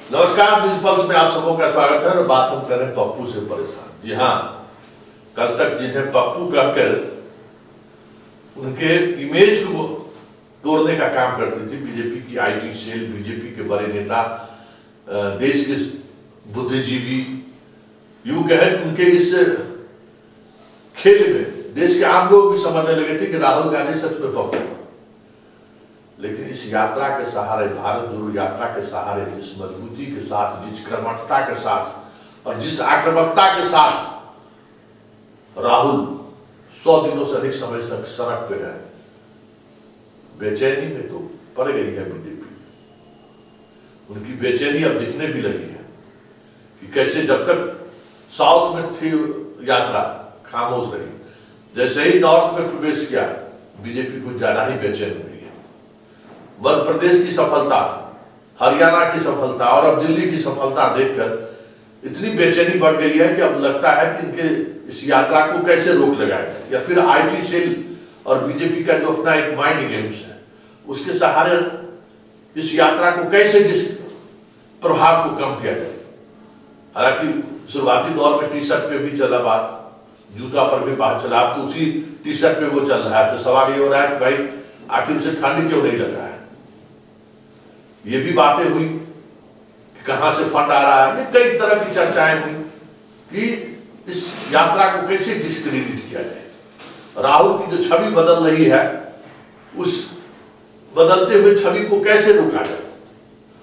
नमस्कार, news pulse में आप सबों का स्वागत है। और बात हम कर रहे हैं पप्पू से परेशान। जी हाँ, कल तक जिन्हें पप्पू कहकर उनके इमेज को तोड़ने का काम करती थी बीजेपी की आईटी सेल, बीजेपी के बड़े नेता, देश के बुद्धिजीवी, यूं कहे उनके इस खेल में देश के आम लोग भी समझने लगे थे कि राहुल गांधी सच में पप्पू। लेकिन इस यात्रा के सहारे, भारत जोड़ो यात्रा के सहारे, जिस मजबूती के साथ, जिस कर्मठता के साथ और जिस आक्रामकता के साथ राहुल 100 दिनों से अधिक समय तक सड़क पे रहे, बेचैनी में तो पड़ गई है बीजेपी। उनकी बेचैनी अब दिखने भी लगी है कि कैसे जब तक साउथ में थी यात्रा खामोश रही, जैसे ही नॉर्थ में प्रवेश किया बीजेपी कुछ ज्यादा ही बेचैन हुई है। मध्य प्रदेश की सफलता, हरियाणा की सफलता और अब दिल्ली की सफलता देखकर इतनी बेचैनी बढ़ गई है कि अब लगता है कि इनके इस यात्रा को कैसे रोक लगाया जाए, या फिर आईटी सेल और बीजेपी का जो अपना एक माइंड गेम्स है उसके सहारे इस यात्रा को कैसे जिस प्रभाव को कम किया जाए। हालांकि शुरुआती दौर में टी शर्ट पे भी चला बात, जूता पर भी बात चला, अब तो उसी टी शर्ट पे वो चल रहा है। तो सवाल ये हो रहा है कि भाई आखिर उसे ठंड क्यों नहीं लग रहा है। ये भी बातें हुई कि कहां से फंड आ रहा है, ये कई तरह की चर्चाएं हुई कि इस यात्रा को कैसे डिस्क्रेडिट किया जाए। राहुल की जो छवि बदल रही है उस बदलते हुए छवि को कैसे रोका जाए।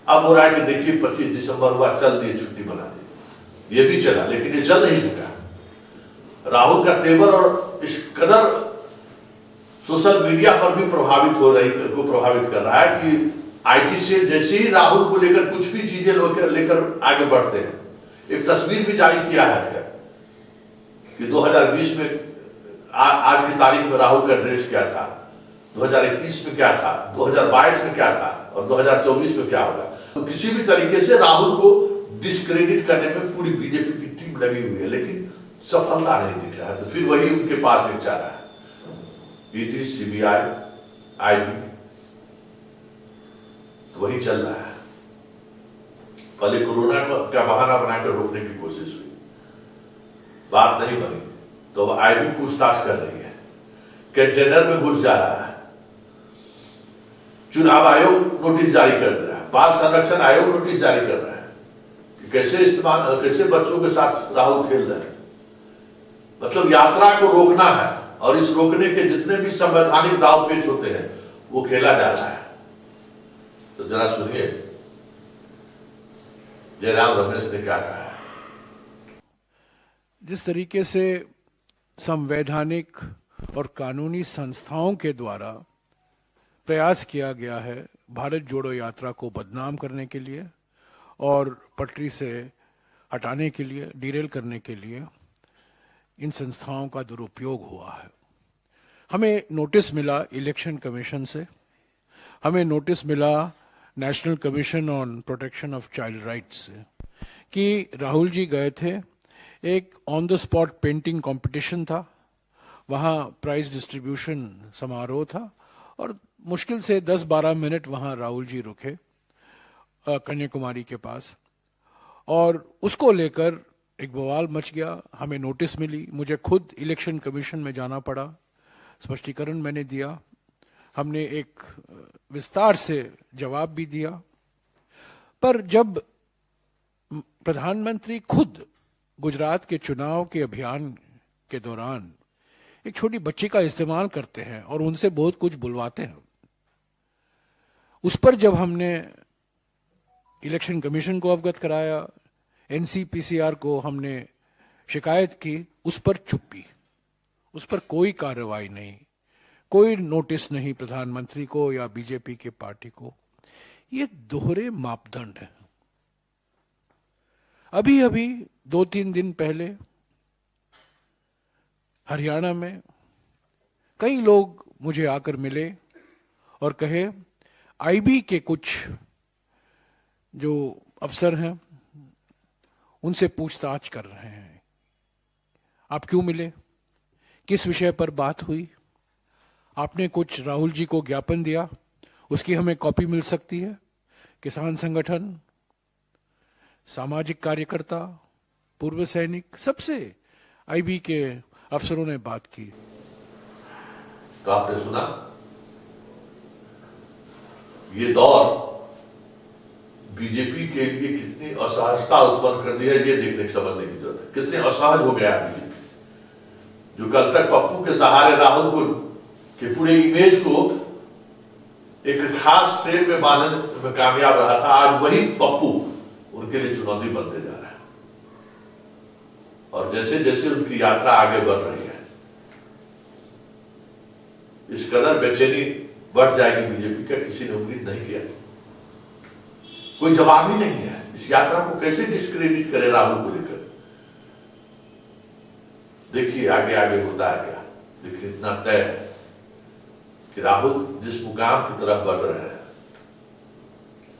अब हो रहा है कि देखिए 25 दिसंबर हुआ, चल दिए, छुट्टी बना दी, ये भी चला, लेकिन ये चल नहीं सका। राहुल का तेवर और इस कदर सोशल मीडिया पर भी प्रभावित कर रहा है कि आईटी से जैसे ही राहुल को लेकर कुछ भी चीजें लेकर आगे बढ़ते हैं। एक तस्वीर भी जारी किया है कि 2020 में आज की तारीख में राहुल का ड्रेस क्या था, 2021 में क्या था, 2022 में क्या था और 2024 में क्या होगा। तो किसी भी तरीके से राहुल को डिस्क्रेडिट करने में पूरी बीजेपी की टीम लगी हुई है, लेकिन सफलता नहीं दिख रहा है। तो फिर वही उनके पास एक चारा है, ईडी, सीबीआई, आईबी, तो वही चल रहा है। पहले कोरोना का बहाना बनाकर रोकने की कोशिश हुई, बात नहीं बनी, तो अब आईबी पूछताछ कर रही है, कंटेनर में घुस जा रहा है, चुनाव आयोग नोटिस जारी कर रहा है, बाल संरक्षण आयोग नोटिस जारी कर रहा है कि कैसे बच्चों के साथ राहुल खेल रहे हैं। मतलब यात्रा को रोकना है और इस रोकने के जितने भी संवैधानिक दाव पेच होते हैं वो खेला जा रहा है। तो जरा सुनिए जयराम रमेश ने क्या कहा है। जिस तरीके से संवैधानिक और कानूनी संस्थाओं के द्वारा प्रयास किया गया है भारत जोड़ो यात्रा को बदनाम करने के लिए और पटरी से हटाने के लिए, डिरेल करने के लिए, इन संस्थाओं का दुरुपयोग हुआ है। हमें नोटिस मिला इलेक्शन कमीशन से, हमें नोटिस मिला national commission on protection of child rights से कि राहुल जी गए थे, एक on the spot painting competition था, वहाँ प्राइज डिस्ट्रीब्यूशन समारोह था और मुश्किल से 10-12 मिनट वहाँ राहुल जी रुके कन्याकुमारी के पास, और उसको लेकर एक बवाल मच गया। हमें नोटिस मिली, मुझे खुद इलेक्शन कमीशन में जाना पड़ा, स्पष्टीकरण मैंने दिया, हमने एक विस्तार से जवाब भी दिया। पर जब प्रधानमंत्री खुद गुजरात के चुनाव के अभियान के दौरान एक छोटी बच्ची का इस्तेमाल करते हैं और उनसे बहुत कुछ बुलवाते हैं, उस पर जब हमने इलेक्शन कमीशन को अवगत कराया, एनसीपीसीआर को हमने शिकायत की, उस पर चुप्पी, उस पर कोई कार्रवाई नहीं, कोई नोटिस नहीं प्रधानमंत्री को या बीजेपी के पार्टी को। ये दोहरे मापदंड है। अभी अभी 2-3 दिन पहले हरियाणा में कई लोग मुझे आकर मिले और कहे आईबी के कुछ जो अफसर हैं उनसे पूछताछ कर रहे हैं, आप क्यों मिले, किस विषय पर बात हुई, आपने कुछ राहुल जी को ज्ञापन दिया, उसकी हमें कॉपी मिल सकती है। किसान संगठन, सामाजिक कार्यकर्ता, पूर्व सैनिक, सबसे आईबी के अफसरों ने बात की। तो आपने सुना, ये दौर बीजेपी के लिए कितनी असहजता उत्पन्न कर दिया, ये देखने समझने की जरूरत है। कितने असहज हो गया बीजेपी, जो कल तक पप्पू के सहारे राहुल को के पूरे इमेज को एक खास फ्रेम में बांधने में कामयाब रहा था, आज वही पप्पू उनके लिए चुनौती बनते जा रहा है। और जैसे जैसे उनकी यात्रा आगे बढ़ रही है, इस कदर बेचैनी बढ़ जाएगी बीजेपी का, किसी ने उम्मीद नहीं किया। कोई जवाब ही नहीं है। इस यात्रा को कैसे डिस्क्रेडिट करे राहुल को लेकर। देखिए आगे आगे होता है क्या, लेकिन इतना तय है कि राहुल जिस मुकाम की तरफ बढ़ रहे हैं,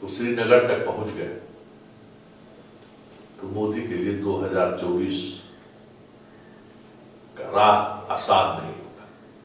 वो श्रीनगर तक पहुंच गए, तो मोदी के लिए 2024 का राह आसान नहीं।